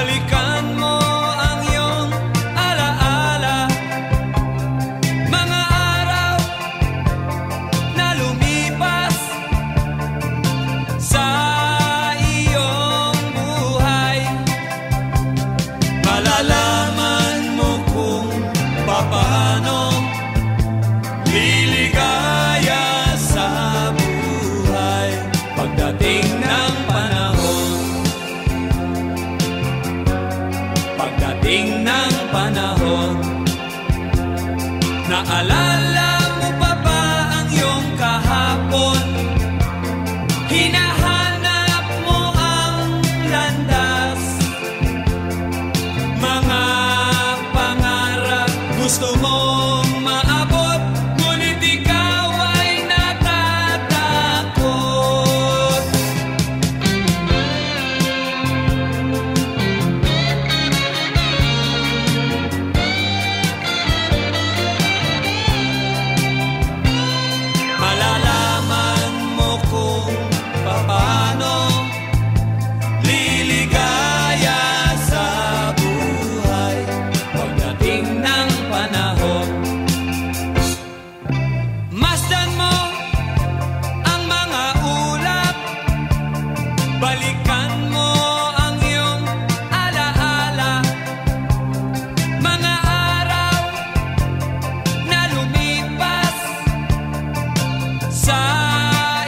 Balikan mo ang iyong alaala, mga araw na lumipas sa iyong buhay. Malalaman mo kung papaano liligaya sa buhay pagdating ng panahon. Pagdating ng panahon, naalala mo pa ba ang iyong kahapon? Hinahanap mo ang landas, mga pangarap gusto mong maabot, ngunit ikaw ay natatakot. Malalaman mo kung paano liligaya sa buhay pagdating ng panahon. Masdan mo ang mga ulap, balikan mo ang iyong alaala, mga araw na lumipas sa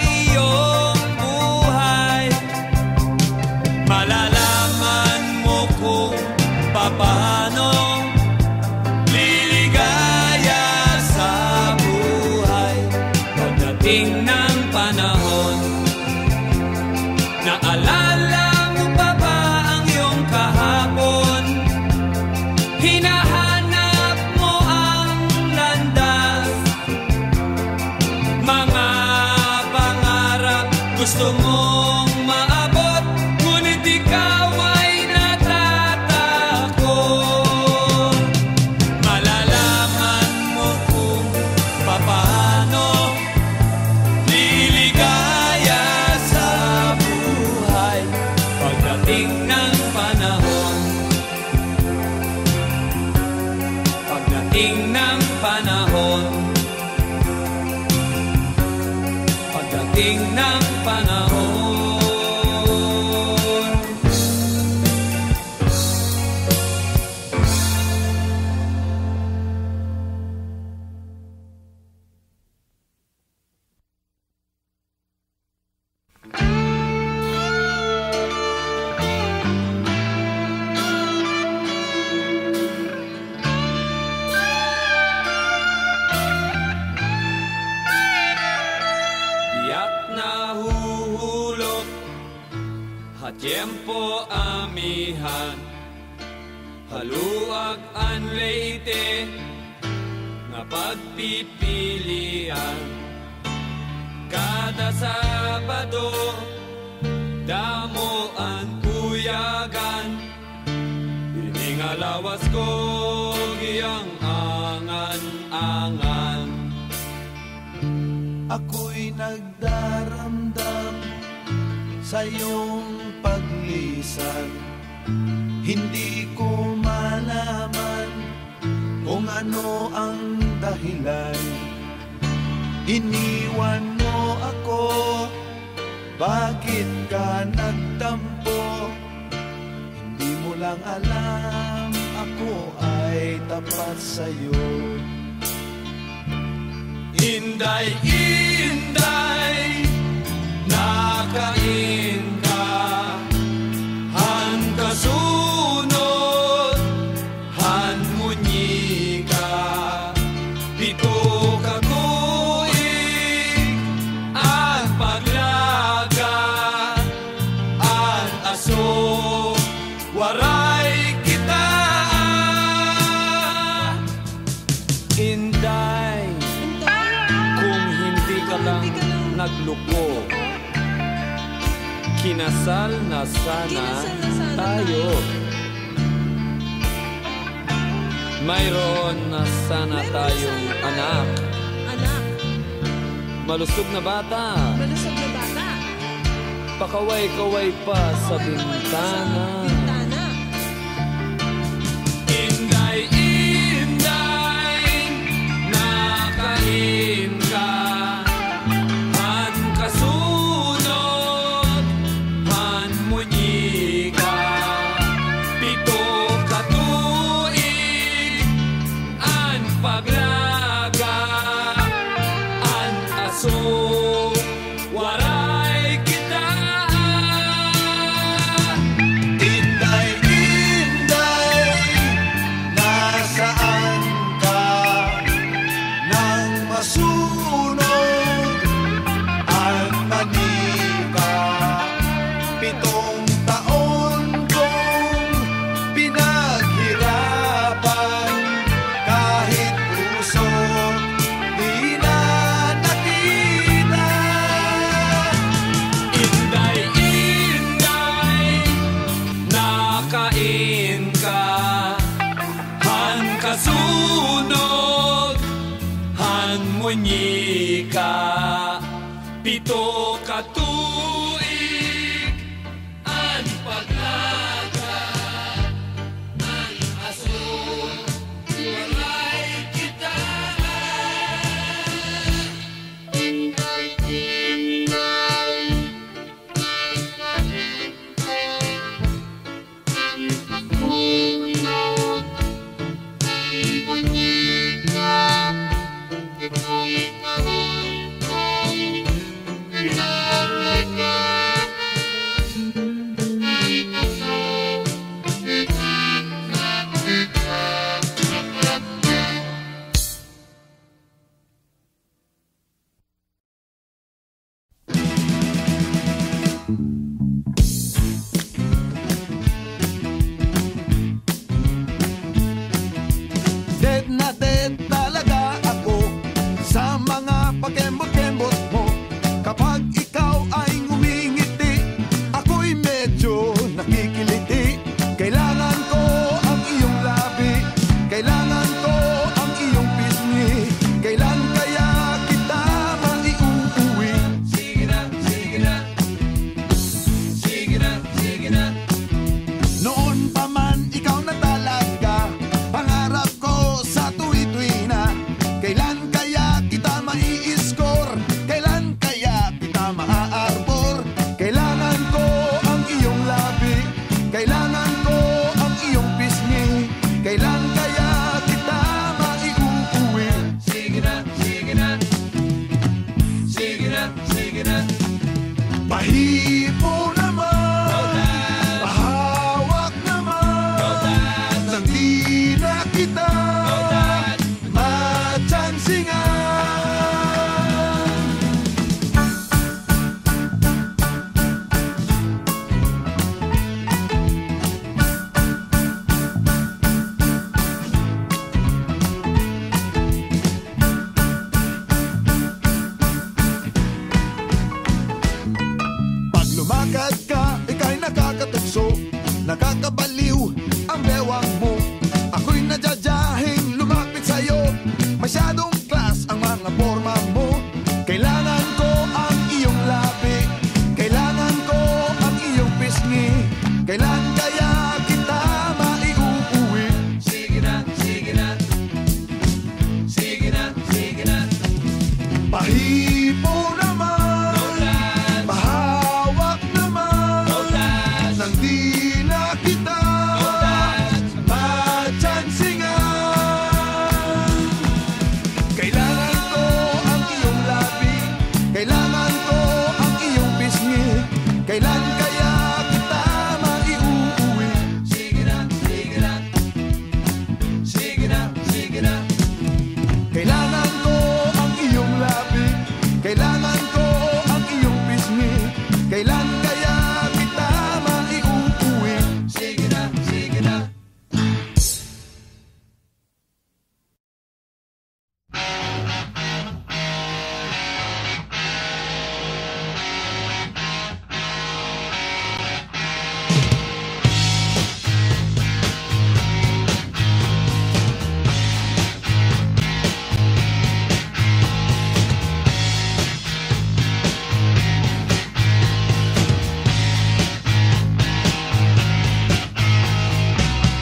iyong buhay. Malalaman mo kung paano liligaya sa buhay pagdating ng panahon. Naalala mo pa ba ang iyong kahapon? Hinahanap mo ang landas, mga pangarap gusto mong maabot, ngunit ikaw ay natatakot. Malalaman mo kung paano liligaya sa buhay pagdating ng panahon. Pagdating ng panahon. Pagdating ng panahon. Tiyak na huhulog, hatyempo amihan, haluag an leite, nga pagpipilian. Kada Sabado, damo ang kuyagan, iningalawas ko giyang angan-angan. Ako'y nagdaramdam sa iyong paglisan. Hindi ko malaman kung ano ang dahilan. Iniwan mo ako, bakit ka nagtampo? Hindi mo lang alam, ako ay tapat sa'yo. Inday, inday, nakainda, han kasunod, han munyika, dito ka tuig, ang paglaga, ang aso, waray kita. Inday, kung hindi ka lang nagluko, kinasal na sana tayo. Mayroon na sana tayong anak. Malusog na bata. Pakaway-kaway pa sa bintana. ka, pito ka tuig, ang paglaga, ang aso, walay kita. Dead na dead talaga ako sa mga pakembot-kembot mo. Kapag ikaw ay ngumingiti, ako'y medyo nakikiliti. Kailangan ko ang iyong labi, kailangan ko ang iyong pisngi. Kailan kaya kita maiuuwi? Sige na, sige na, sige na, sige na. Noon pa man ikaw na talaga pangarap ko sa tuwi-tuwi na. Kailan kaya kita mai-score? Kailan kaya kita maa-arbor? Kailangan ko ang iyong labi, kailangan ko ang iyong pisngi. Kailan kaya kita maiuuwi? Sige na, sige na, sige na, sige na. Pahipo naman, Rodan, pahawak naman, Rodan, nang di na kita Rodan. matsansingan. Pag lumakad ka, ika'y nakakatukso, nakakabaliw ang bewang mo. Ako'y nadyadyahin lumapit sa'yo, masyadong class ang mga forma mo. Kailangan ko ang iyong labi, kailangan ko ang iyong pisngi. Kailan kaya kita maiuuwi? Sige na, sige na, sige na, sige na. Pahipo naman, Rodan, pahawak naman, Rodan, nang di na kita matsansingan. Kailangan ko ang iyong labi, kailangan ko ang iyong pisngi. Kailan kaya kita maiuuwi? sige na, sige na, sige na, sige na. Kailangan ko ang iyong labi, kailangan ko ang iyong pisngi. Kailan kaya kita maiuuwi? Sige na, sige na.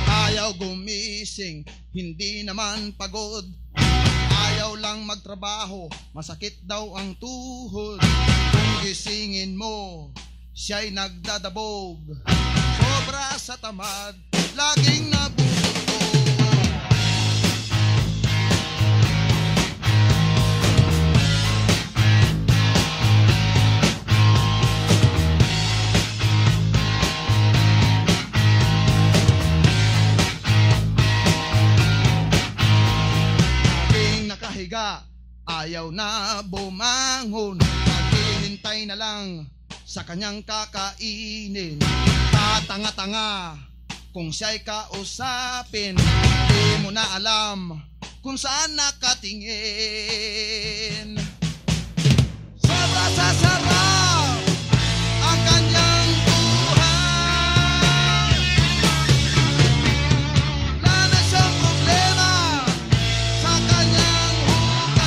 Ayaw gumising, hindi naman pagod. Ayaw lang magtrabaho, masakit daw ang tuhod. Kung gisingin mo, siya'y nagdadabog. Sobra sa tamad, laging nabubulog. Laging nakahiga, ayaw na bumangon. Naghihintay na lang sa kanyang kakainin. Tatanga-tanga kung siya'y kausapin. Di mo na alam kung saan nakatingin. Sobra sa sarap ang kanyang buhay. Wala na siyang problema sa kanyang hukay.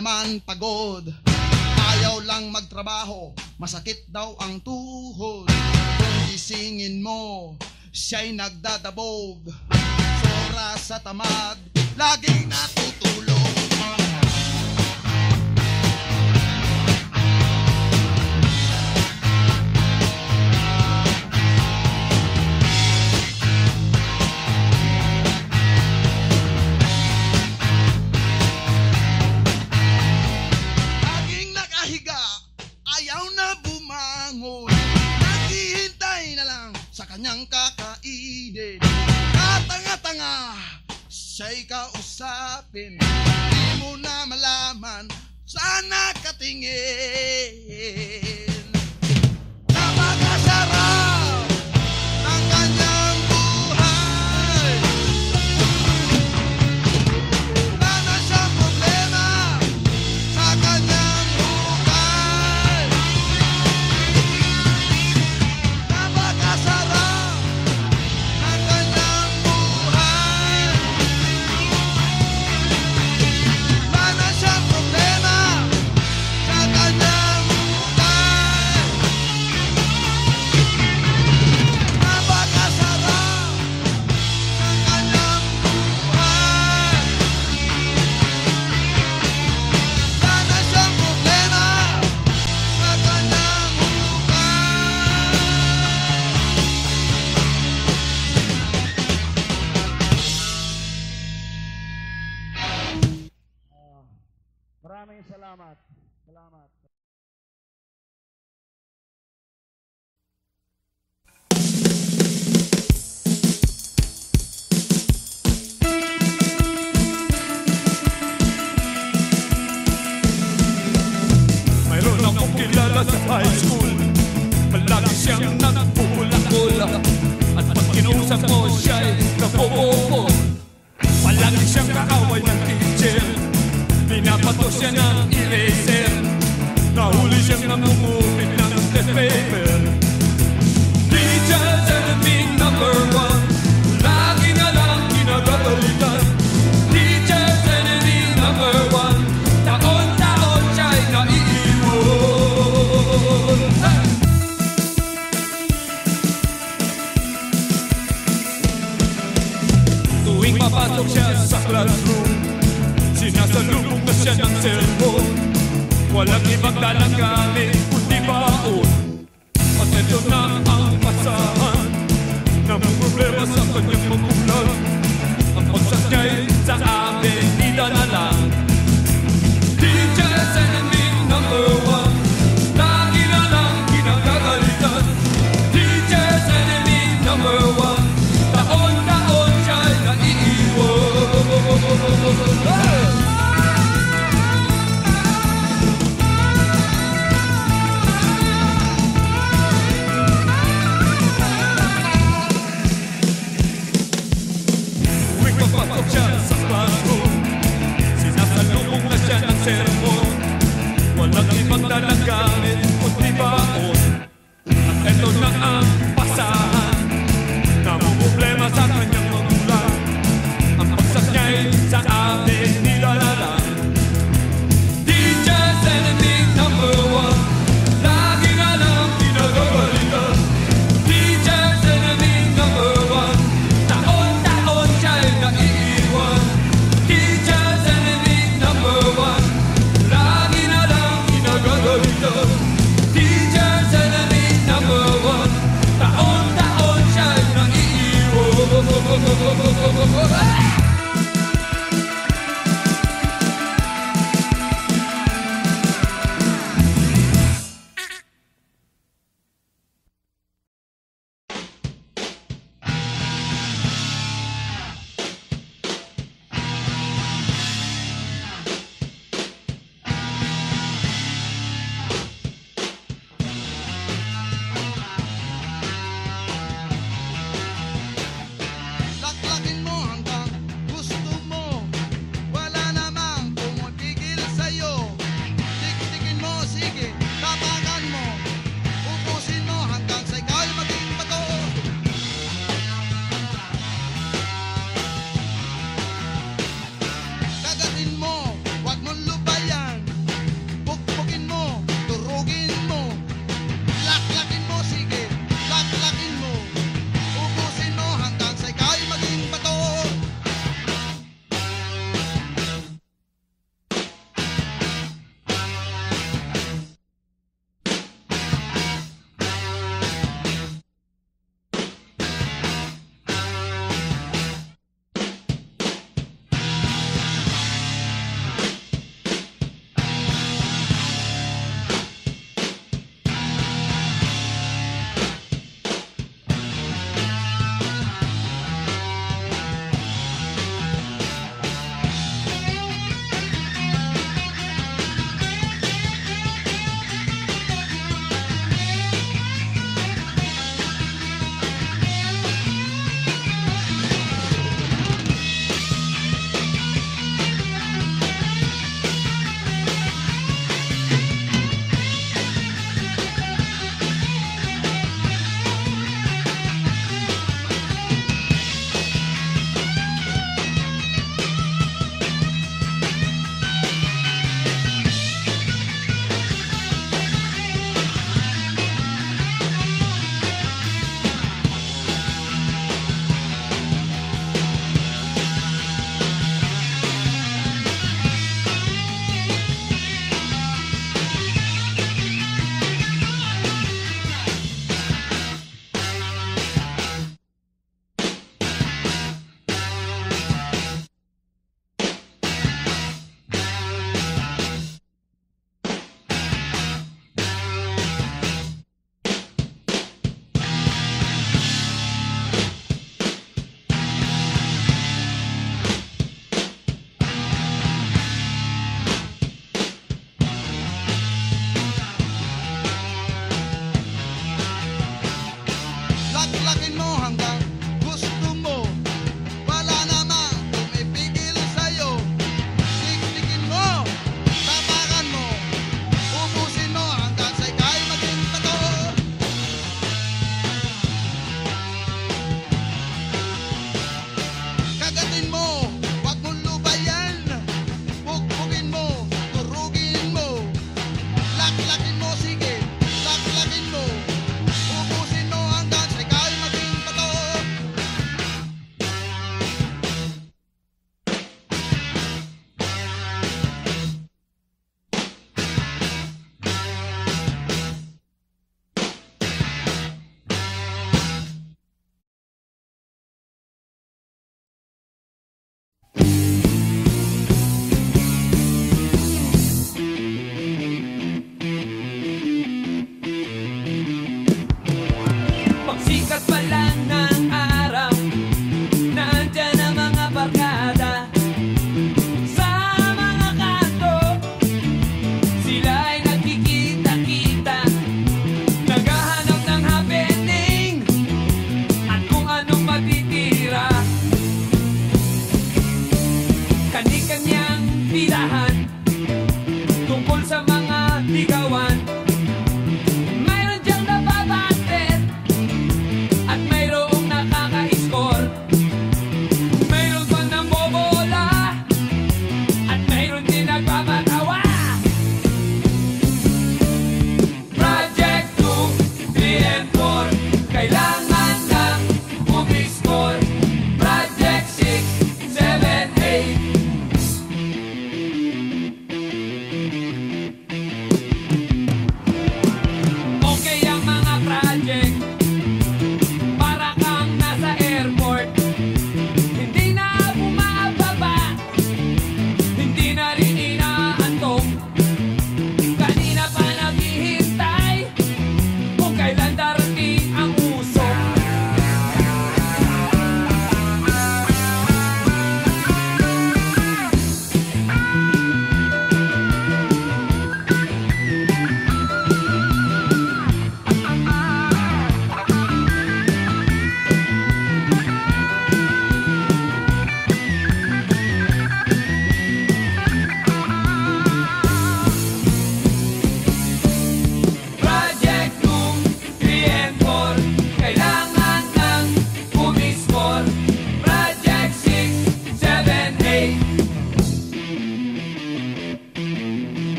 naman pagod. Ayaw lang magtrabaho, masakit daw ang tuhod. Kung gisingin mo, siya'y nagdadabog. Sobra sa tamad, laging natutulog. Laging nakahiga, ayaw na bumangon. Naghihintay na lang sa kanyang kakainin. Katanga-tanga, siya'y kausapin. Di mo na malaman, sana katingin. Napakasarap ng kanyang buhay. Wala na siyang problema sa kanyang buhay. Napakasarap ng kanyang buhay. Wala na siyang problema sa kanyang buhay. Napakasarap ng kanyang buhay. Wala na siyang problema sa kanyang Maraming salamat. Salamat. Mayroon akong kilala sa high school. Palagi siyang nagpupula-pula. At pag kinausap mo siya'y napopopo. Palagi siyang kaaway ng teacher. Pinapato siya ng eraser. Nahuli siyang namumupit ng test paper. Teacher's enemy number one. Lagi na lang kinagagalitan. Teacher's enemy number one. Taon-taon siya'y naiiwan. Hey! Tuwing papasok siya sa classroom, sinasalubong na siya ng cellphone. Walang ibang dalang gamit kundi baon. At ito na ang pasahan ng problema sa kanyang magulang. Ang pagsas niya'y sa avenida na lang. Teacher's enemy number one. Lagi na lang kinagagalitan. Teacher's enemy number one. Taon-taon siya'y naiiwan.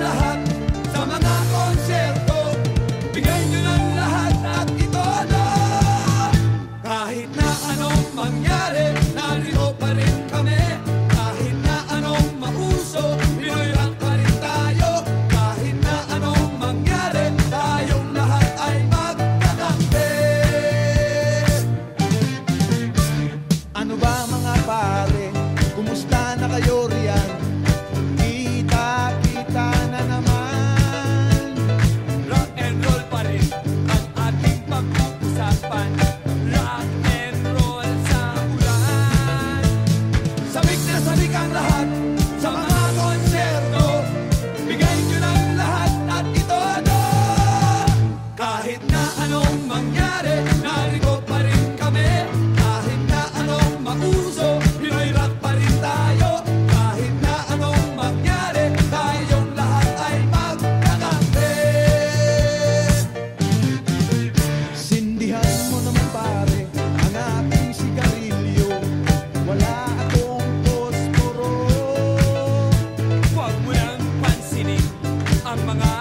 lahat sa mga konserto. Bigay nyo ng lahat at ito na. Kahit na anong mangyari, narito pa rin kami. Kahit na anong mauso, Pinoy rock pa rin tayo. Kahit na anong mangyari, tayong lahat ay magkakampi. Ano ba mga pare, kumusta na kayo riyan? Kita-kita na naman. Rock and roll pa rin ang ating pag-uusapan. Rock and roll sa ulan. Sabik na sabik ang lahat sa mga konserto. Bigay nyo ng lahat at ito na. Kahit na anong mangyari, narito pa rin kami. Kahit na anong mauso, Pinoy rock pa rin tayo. Kahit na anong mangyari, tayong lahat ay magkakampi. Sindihan mo naman pare ang aking sigarilyo. Wala akong posporo. Huwag mo nang pansinin ang mga